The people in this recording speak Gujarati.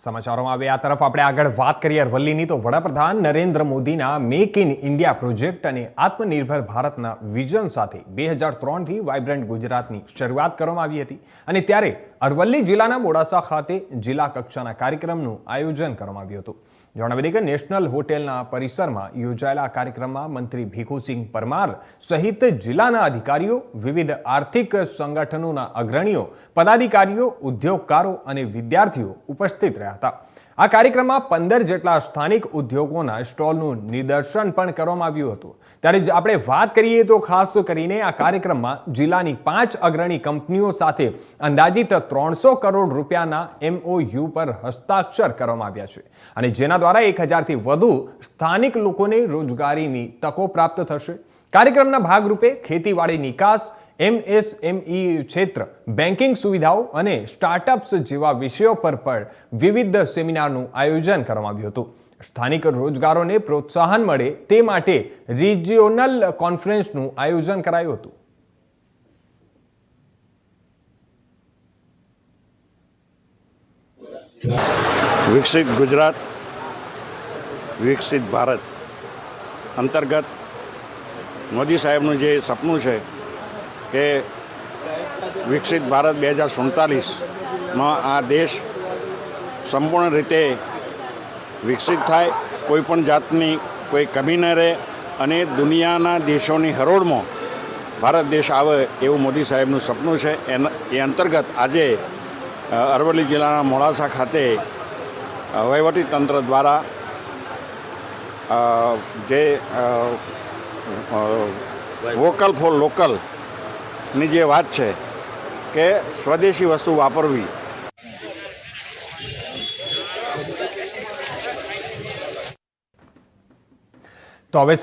સમાચારોમાં હવે આ તરફ આપણે આગળ વાત કરીએ અરવલ્લીની તો વડાપ્રધાન નરેન્દ્ર મોદીના મેક ઇન ઇન્ડિયા પ્રોજેક્ટ અને આત્મનિર્ભર ભારતના વિઝન સાથે 2003થી વાઇબ્રન્ટ ગુજરાતની શરૂઆત કરવામાં આવી હતી અને ત્યારે અરવલ્લી જિલ્લાના મોડાસા ખાતે જિલ્લા કક્ષાના કાર્યક્રમનું આયોજન કરવામાં આવ્યું હતું। જણાવી દઈએ કે નેશનલ હોટેલના પરિસરમાં યોજાયેલા કાર્યક્રમમાં મંત્રી ભીખુસિંહ પરમાર સહિત જિલ્લાના અધિકારીઓ, વિવિધ આર્થિક સંગઠનોના અગ્રણીઓ, પદાધિકારીઓ, ઉદ્યોગકારો અને વિદ્યાર્થીઓ ઉપસ્થિત રહ્યા હતા। આ કાર્યક્રમમાં 15 જેટલા સ્થાનિક ઉદ્યોગોના સ્ટોલનું નિદર્શન પણ કરવામાં આવ્યું હતું। ત્યારે આપણે વાત કરીએ તો ખાસ કરીને આ કાર્યક્રમમાં જિલ્લાની 5 અગ્રણી કંપનીઓ સાથે અંદાજિત 300 કરોડ રૂપિયાના MOU પર હસ્તાક્ષર કરવામાં આવ્યા છે અને જેના દ્વારા 1000થી વધુ સ્થાનિક લોકોને રોજગારીની તકો પ્રાપ્ત થશે। કાર્યક્રમના ભાગરૂપે ખેતીવાડી નિકાસ, MSME ક્ષેત્ર, બેન્કિંગ સુવિધાઓ અને સ્ટાર્ટઅપ્સ જેવા વિષયો પર પણ વિવિધ સેમિનારનું આયોજન કરવામાં આવ્યું હતું। સ્થાનિક રોજગારોને પ્રોત્સાહન મળે તે માટે રિજિયોનલ કોન્ફરન્સનું આયોજન કરાયું હતું। વિકસિત ગુજરાત, વિકસિત ભારત અંતર્ગત મોદી સાહેબનું જે સપનું છે કે વિકસિત ભારત 2047માં આ દેશ સંપૂર્ણ રીતે વિકસિત થાય, કોઈપણ જાતની કોઈ કમી ન રહે અને દુનિયાના દેશોની હરોળમાં ભારત દેશ આવે એવું મોદી સાહેબનું સપનું છે। એ અંતર્ગત આજે અરવલ્લી જિલ્લાના મોડાસા ખાતે વહીવટીતંત્ર દ્વારા જે વોકલ ફોર લોકલની જે વાત છે કે સ્વદેશી વસ્તુ વાપરવી, તો હવે